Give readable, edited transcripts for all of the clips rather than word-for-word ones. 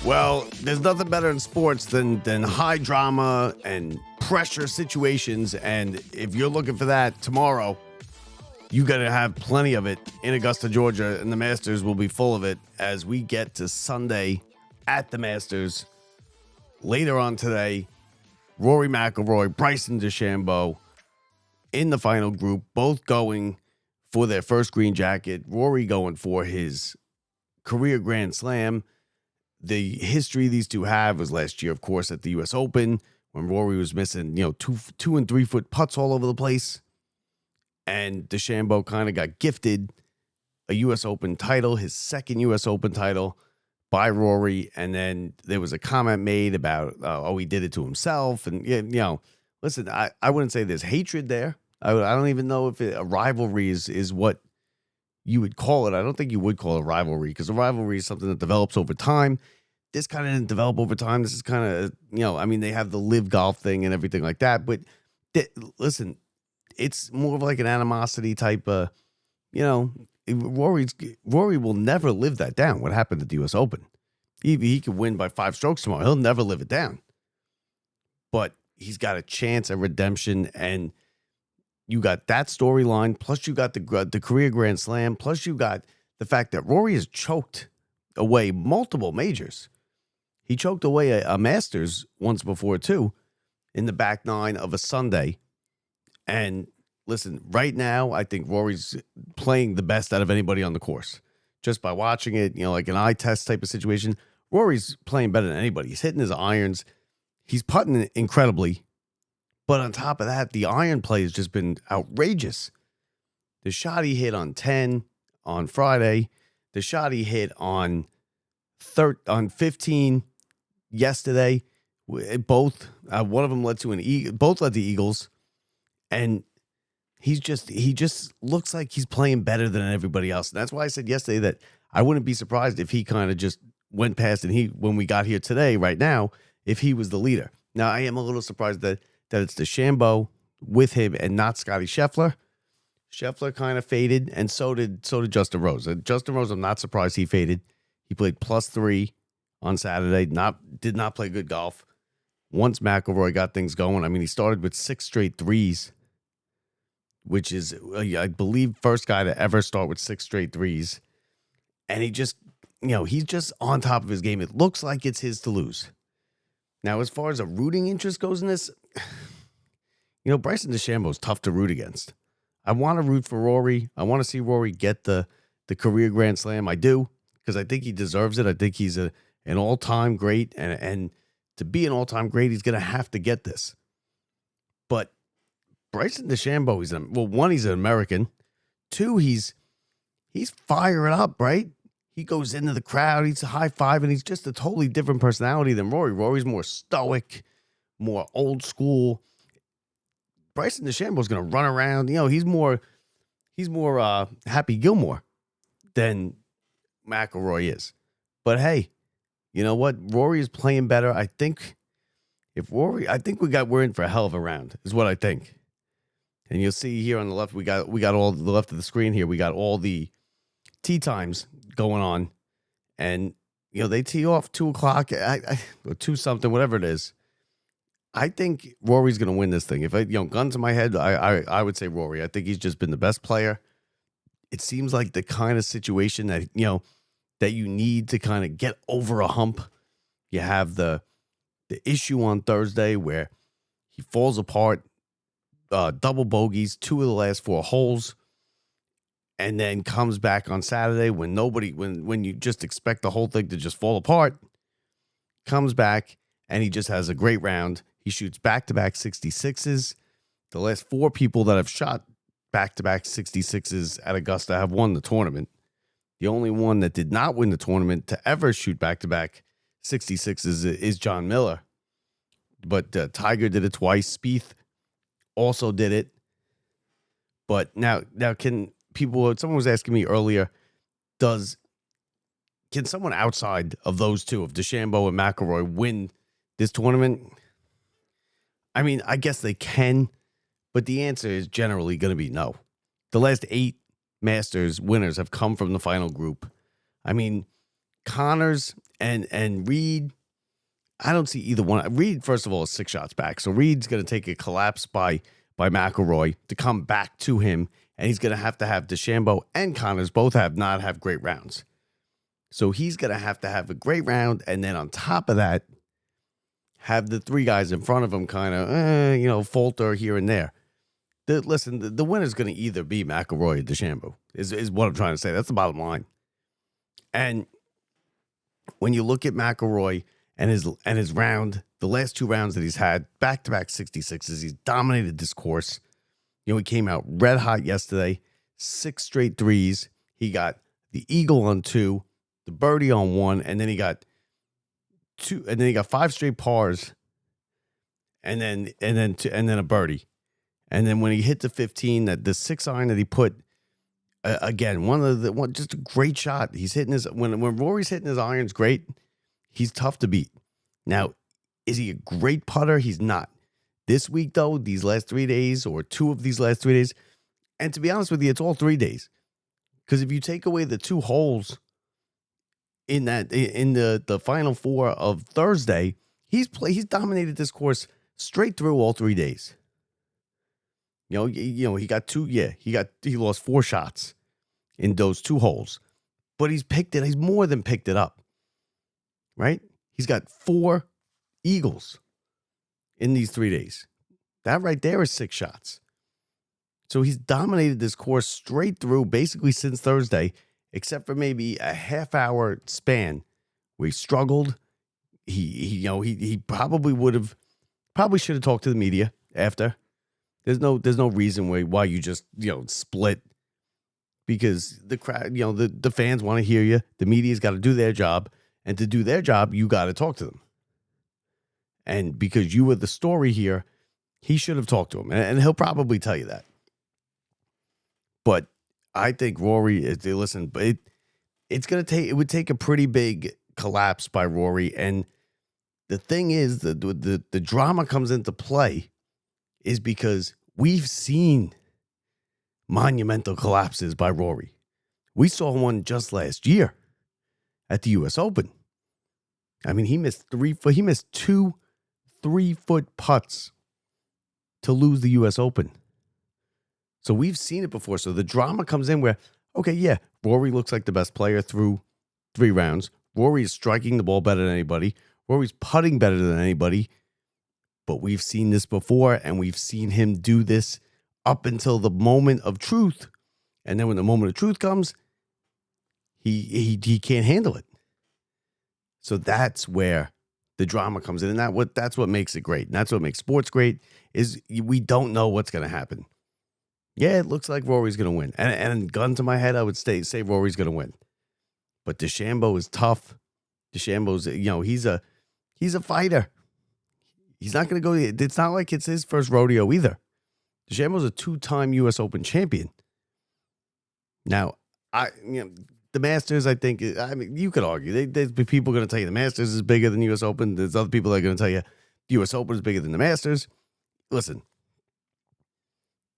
Well, there's nothing better in sports than high drama and pressure situations. And if you're looking for that tomorrow, you got to have plenty of it in Augusta, Georgia, and the Masters will be full of it as we get to Sunday at the Masters. Later on today, Rory McIlroy, Bryson DeChambeau in the final group, both going for their first green jacket. Rory going for his career Grand Slam. The history these two have was last year, of course, at the U.S. Open when Rory was missing, 2 and 3 foot putts all over the place. And DeChambeau kind of got gifted a U.S. Open title, his second U.S. Open title by Rory. And then there was a comment made about, he did it to himself. And, listen, I wouldn't say there's hatred there. I don't even know if a rivalry is what you would call it. I don't think you would call it a rivalry because a rivalry is something that develops over time. This kind of didn't develop over time. This is kind of, they have the live golf thing and everything like that. But listen, it's more of like an animosity type of, Rory will never live that down. What happened at the U.S. Open? He could win by 5 strokes tomorrow. He'll never live it down. But he's got a chance at redemption, and you got that storyline, plus you got the career Grand Slam, plus you got the fact that Rory has choked away multiple majors. He choked away a Masters once before, too, in the back nine of a Sunday. And listen, right now, I think Rory's playing the best out of anybody on the course. Just by watching it, like an eye test type of situation, Rory's playing better than anybody. He's hitting his irons. He's putting incredibly. But on top of that, the iron play has just been outrageous. The shot he hit on 10 on Friday, the shot he hit on 15 yesterday, both one of them led to both led to eagles, and he just looks like he's playing better than everybody else. And that's why I said yesterday that I wouldn't be surprised if he kind of just went past and when we got here today, right now, if he was the leader. Now I am a little surprised that it's DeChambeau with him and not Scotty Scheffler. Scheffler kind of faded, and so did Justin Rose. Justin Rose, I'm not surprised he faded. He played +3 on Saturday. Did not play good golf. Once McIlroy got things going, he started with 6 straight threes, which is, I believe, first guy to ever start with 6 straight threes. And he just, he's just on top of his game. It looks like it's his to lose. Now, as far as a rooting interest goes in this, Bryson DeChambeau is tough to root against. I want to root for Rory. I want to see Rory get the career Grand Slam. I do, because I think he deserves it. I think he's an all-time great, and to be an all-time great, he's going to have to get this. But Bryson DeChambeau, one, he's an American. 2, he's firing up, right? He goes into the crowd, he's a high five, and he's just a totally different personality than Rory. Rory's more stoic, more old school. Bryson DeChambeau's going to run around. He's more Happy Gilmore than McIlroy is. But hey, you know what? Rory is playing better. I think we're in for a hell of a round, is what I think. And you'll see here on the left, we got all the left of the screen here. We got all the tee times going on, and they tee off 2:00, or 2 something, whatever it is. I think Rory's going to win this thing. If guns in my head, I would say Rory. I think he's just been the best player. It seems like the kind of situation that that you need to kind of get over a hump. You have the issue on Thursday where he falls apart, double bogeys, 2 of the last 4 holes, and then comes back on Saturday when you just expect the whole thing to just fall apart, comes back, and he just has a great round. He shoots back-to-back 66s. The last 4 people that have shot back-to-back 66s at Augusta have won the tournament. The only one that did not win the tournament to ever shoot back-to-back 66s is John Miller. But Tiger did it twice. Spieth also did it. But now someone was asking me earlier, can someone outside of those two, of DeChambeau and McIlroy, win this tournament? I guess they can, but the answer is generally going to be no. The last 8 Masters winners have come from the final group. Connors And Reed, I don't see either one. Reed, first of all, is 6 shots back. So Reed's going to take a collapse by McIlroy to come back to him. And he's going to have DeChambeau and Connors both not have great rounds. So he's going to have a great round. And then on top of that, have the 3 guys in front of him kind of, falter here and there. Listen, the winner's going to either be McIlroy or DeChambeau is what I'm trying to say. That's the bottom line. And when you look at McIlroy and his round, the last 2 rounds that he's had, back-to-back 66s, he's dominated this course. He came out red hot yesterday, 6 straight threes. He got the eagle on 2, the birdie on 1, and then he got 2, and then he got 5 straight pars, and then a birdie. And then when he hit the 15, that the 6 iron that he put, again, just a great shot. He's hitting when Rory's hitting his irons great, he's tough to beat. Now, is he a great putter? He's not. This week, though, these last 3 days, or 2 of these last 3 days, and to be honest with you, it's all 3 days. Because if you take away the 2 holes in the final 4 of Thursday, he's dominated this course straight through all 3 days. He got 2. Yeah, he lost 4 shots in those 2 holes, but he's more than picked it up. Right? He's got 4 eagles in these 3 days. That right there is 6 shots. So he's dominated this course straight through basically since Thursday, except for maybe a half-hour span where he struggled. He probably should have talked to the media after. There's no reason why you just split, because the crowd, the fans want to hear you. The media's got to do their job, and to do their job, you got to talk to them. And because you were the story here, he should have talked to him, and he'll probably tell you that. But I think Rory, but it would take a pretty big collapse by Rory, and the thing is the drama comes into play is because we've seen monumental collapses by Rory. We saw one just last year at the U.S. Open. I mean, he missed 2 3-foot putts to lose the U.S. Open. So we've seen it before. So the drama comes in where, okay, yeah, Rory looks like the best player through 3 rounds. Rory is striking the ball better than anybody. Rory's putting better than anybody. But we've seen this before, and we've seen him do this up until the moment of truth. And then when the moment of truth comes, he can't handle it. So that's where the drama comes in, and that's what makes it great. And that's what makes sports great, is we don't know what's going to happen. Yeah, it looks like Rory's going to win. And gun to my head, I would say Rory's going to win. But DeChambeau is tough. DeChambeau's, he's a fighter. He's not going to go. It's not like it's his first rodeo either. DeChambeau's a 2-time U.S. Open champion. Now, the Masters, I think, you could argue. There's people going to tell you the Masters is bigger than the U.S. Open. There's other people that are going to tell you the U.S. Open is bigger than the Masters. Listen,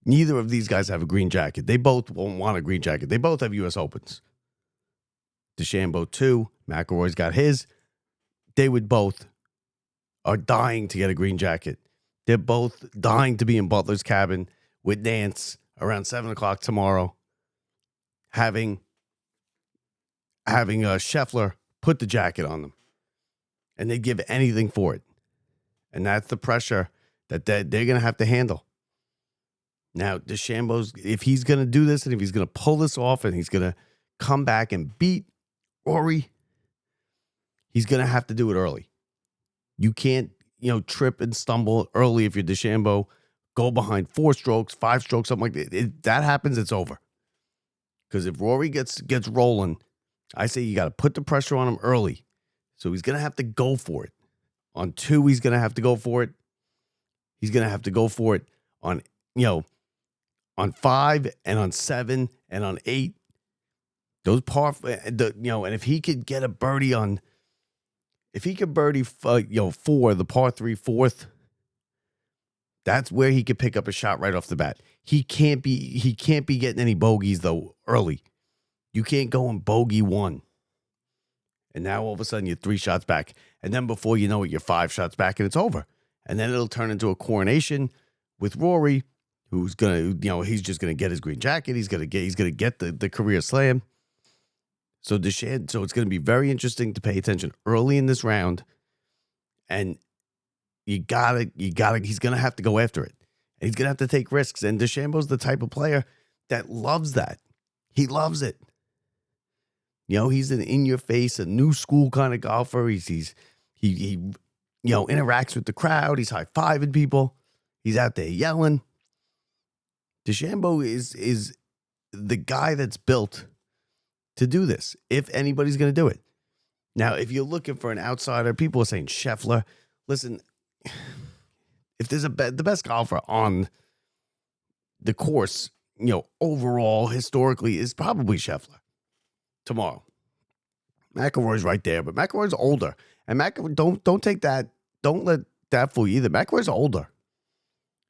neither of these guys have a green jacket. They both won't want a green jacket. They both have U.S. Opens. DeChambeau, too. McIlroy's got his. They would both are dying to get a green jacket. They're both dying to be in Butler's cabin with Nance around 7 o'clock tomorrow, having Scheffler put the jacket on them. And they'd give anything for it. And that's the pressure that they're going to have to handle. Now, DeChambeau's, if he's going to do this, and if he's going to pull this off, and he's going to come back and beat Rory, he's going to have to do it early. You can't, trip and stumble early if you're DeChambeau, go behind 4 strokes, 5 strokes, something like that. If that happens, it's over. Because if Rory gets rolling, I say you got to put the pressure on him early. So he's going to have to go for it. On 2, he's going to have to go for it. He's going to have to go for it on 5 and on 7 and on 8. Those and if he could get a birdie on, if he could birdie, 4, the par 3 4th, that's where he could pick up a shot right off the bat. He can't be getting any bogeys though early. You can't go in bogey 1 And now all of a sudden you're 3 shots back. And then before you know it, you're 5 shots back and it's over. And then it'll turn into a coronation with Rory, who's gonna, he's just gonna get his green jacket. He's gonna get the career slam. So so it's gonna be very interesting to pay attention early in this round. And he's gonna have to go after it. And he's gonna have to take risks. And DeChambeau's the type of player that loves that. He loves it. He's an in-your-face, a new school kind of golfer. He interacts with the crowd. He's high-fiving people. He's out there yelling. DeChambeau is the guy that's built to do this, if anybody's going to do it. Now, if you're looking for an outsider, people are saying Scheffler. Listen, if there's the best golfer on the course, overall, historically, is probably Scheffler tomorrow. McIlroy's right there, but McIlroy's older. And don't take that, don't let that fool you either. McIlroy's older.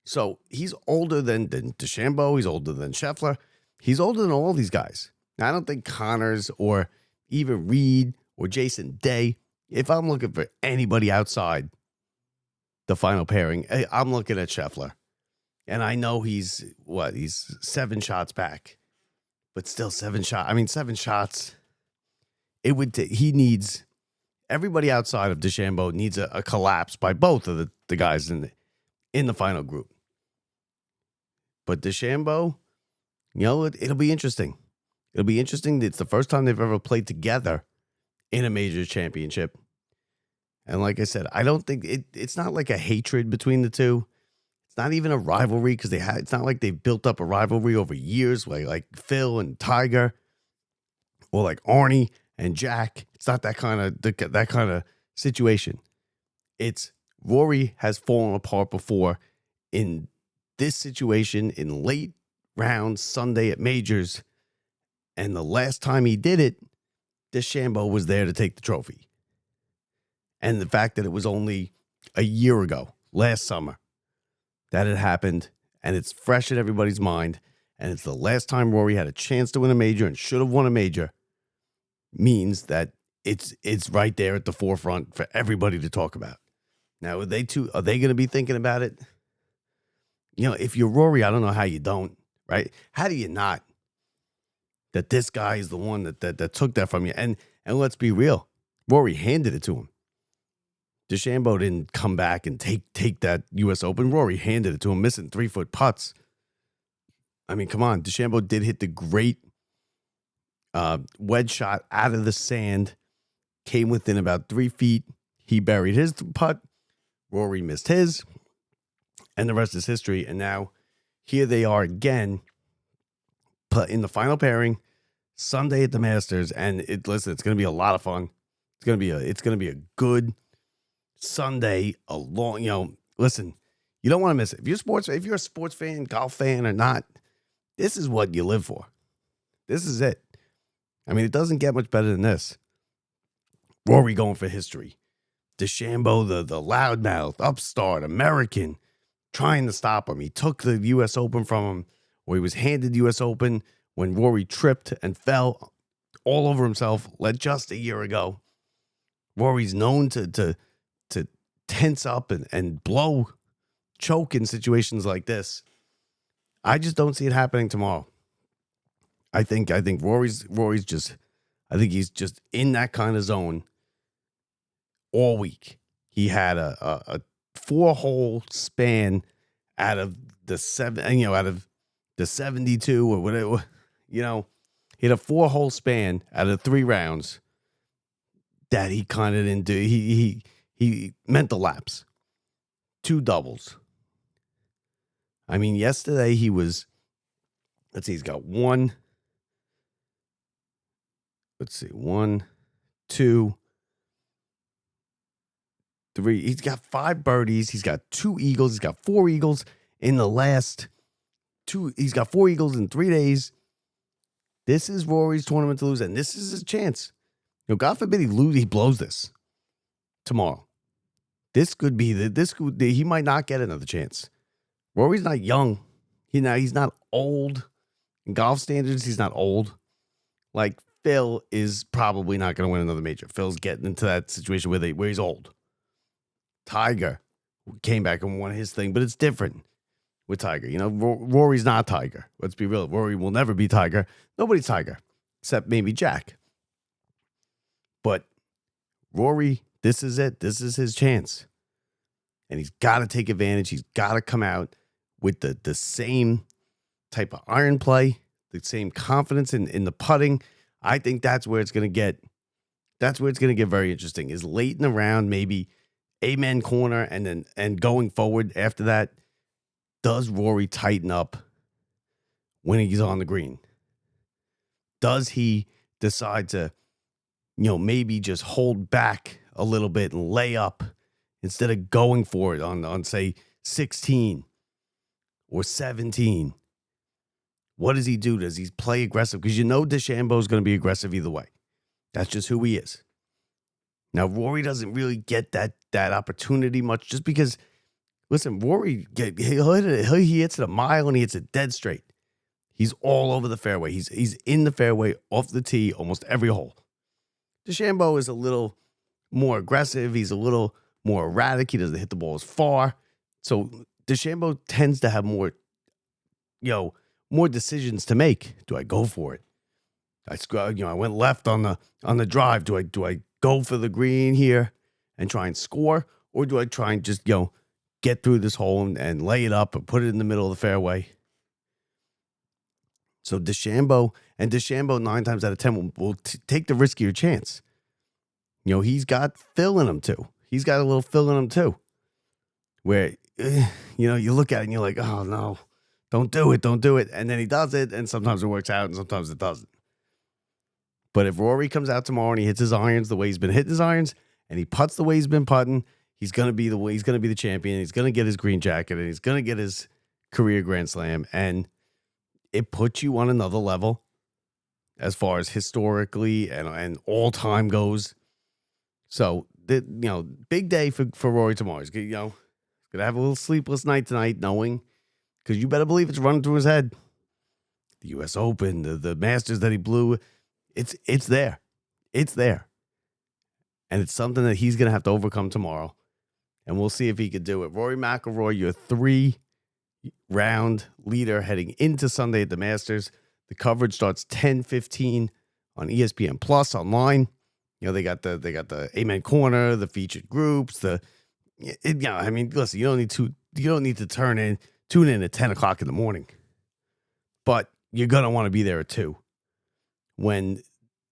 So he's older than DeChambeau. He's older than Scheffler. He's older than all these guys. Now, I don't think Connors or even Reed or Jason Day, if I'm looking for anybody outside the final pairing, I'm looking at Scheffler. And I know he's 7 shots back. But still 7 shots. 7 shots. He needs, everybody outside of DeChambeau needs a collapse by both of the guys in the final group. But DeChambeau, it'll be interesting. It'll be interesting. It's the first time they've ever played together in a major championship. And like I said, I don't think it's not like a hatred between the two. It's not even a rivalry because it's not like they've built up a rivalry over years, like Phil and Tiger, or like Arnie and Jack. It's not that kind of situation. It's Rory has fallen apart before in this situation in late rounds Sunday at majors, and the last time he did it, DeChambeau was there to take the trophy. And the fact that it was only a year ago, last summer, that it happened, and it's fresh in everybody's mind, and it's the last time Rory had a chance to win a major and should have won a major, means that it's right there at the forefront for everybody to talk about. Now, are they going to be thinking about it? If you're Rory, I don't know how you don't, right? How do you not? That this guy is the one that took that from you. And let's be real, Rory handed it to him. DeChambeau didn't come back and take that U.S. Open. Rory handed it to him, missing 3-foot putts. Come on. DeChambeau did hit the great wedge shot out of the sand, came within about 3 feet. He buried his putt. Rory missed his. And the rest is history. And now here they are again, but in the final pairing, Sunday at the Masters. And it's going to be a lot of fun. It's going to be a good Sunday, listen, you don't want to miss it. If you're a sports fan, golf fan or not, this is what you live for. This is it. It doesn't get much better than this. Rory going for history. DeChambeau, the loudmouth, upstart, American, trying to stop him. He took the U.S. Open from him, or he was handed the U.S. Open when Rory tripped and fell all over himself just a year ago. Rory's known to tense up and choke in situations like this. I just don't see it happening tomorrow. I think Rory's just, I think he's just in that kind of zone all week. He had a 4-hole span out of the 72 or whatever, he had a 4-hole span out of 3 rounds that he kind of didn't do. He mental lapse, 2 doubles. Yesterday he was, he's got 1, 2, 3. He's got 5 birdies. He's got 2 eagles. He's got 4 eagles in the last 2. He's got 4 eagles in 3 days. This is Rory's tournament to lose, and this is his chance. God forbid he blows this tomorrow. This could be he might not get another chance. Rory's not young. He's not old. In golf standards, he's not old. Like Phil is probably not going to win another major. Phil's getting into that situation where he's old. Tiger came back and won his thing, but it's different with Tiger. You know, Rory's not Tiger. Let's be real. Rory will never be Tiger. Nobody's Tiger, except maybe Jack. But Rory, this is it. This is his chance. And he's got to take advantage. He's got to come out with the same type of iron play, the same confidence in the putting. I think that's where it's going to get. That's where it's going to get very interesting. Is late in the round, maybe amen corner, and going forward after that, does Rory tighten up when he's on the green? Does he decide to, maybe just hold back a little bit and lay up instead of going for it on say 16 or 17? What does he do? Does he play aggressive? Because DeChambeau is going to be aggressive either way. That's just who he is. Now, Rory doesn't really get that opportunity much just because, listen, Rory, he hits it a mile and he hits it dead straight. He's all over the fairway. He's in the fairway off the tee almost every hole. DeChambeau is a little more aggressive. He's a little more erratic. He doesn't hit the ball as far. So DeChambeau tends to have more decisions to make. Do I go for it? I went left on the drive. Do I go for the green here and try and score, or do I try and just get through this hole and lay it up and put it in the middle of the fairway? So DeChambeau 9 times out of 10 will take the riskier chance. He's got Phil in him too. He's got a little Phil in him too, where you look at it and you're like, oh no, don't do it, and then he does it, and sometimes it works out and sometimes it doesn't. But if Rory comes out tomorrow and he hits his irons the way he's been hitting his irons, and he putts the way he's been putting, he's gonna be the champion. He's gonna get his green jacket, and he's gonna get his career Grand Slam, and it puts you on another level as far as historically and all time goes. So big day for Rory tomorrow. He's gonna have a little sleepless night tonight, knowing, because you better believe it's running through his head. The U.S. Open, the Masters that he blew. It's there. It's there. And it's something that he's going to have to overcome tomorrow. And we'll see if he could do it. Rory McIlroy, your 3-round leader heading into Sunday at the Masters. The coverage starts 10:15 on ESPN Plus online. They got the Amen Corner, the featured groups, listen, you don't need to tune in at 10 o'clock in the morning. But you're going to want to be there at 2. When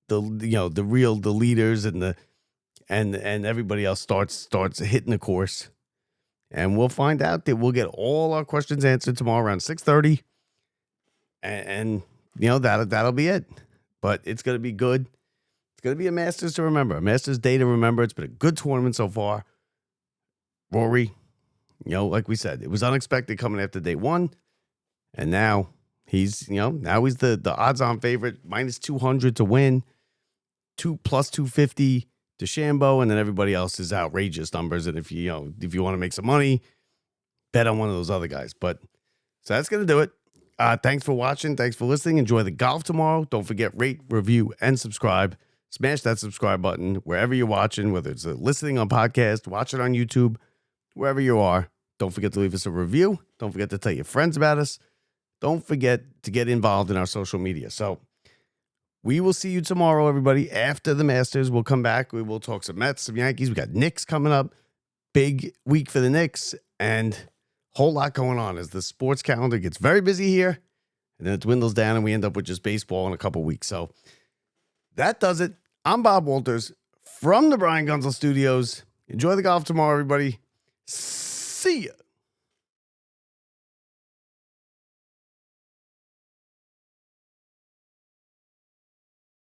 the leaders and everybody else starts hitting the course, and we'll find out that we'll get all our questions answered tomorrow around 6:30, and that'll be it. But it's gonna be good. It's gonna be a Masters to remember, a Masters day to remember. It's been a good tournament so far. Rory, like we said, it was unexpected coming after day 1, and now. He's the odds-on favorite, -200 to win, plus 250 DeChambeau, and then everybody else is outrageous numbers. And if you want to make some money, bet on one of those other guys. So that's gonna do it. Thanks for watching. Thanks for listening. Enjoy the golf tomorrow. Don't forget, rate, review, and subscribe. Smash that subscribe button wherever you're watching, whether it's listening on podcast, watch it on YouTube, wherever you are. Don't forget to leave us a review. Don't forget to tell your friends about us. Don't forget to get involved in our social media. So we will see you tomorrow, everybody. After the Masters, we'll come back. We will talk some Mets, some Yankees. We got Knicks coming up. Big week for the Knicks, and a whole lot going on as the sports calendar gets very busy here, and then it dwindles down, and we end up with just baseball in a couple weeks. So that does it. I'm Bob Walters from the Brian Gunzel Studios. Enjoy the golf tomorrow, everybody. See ya.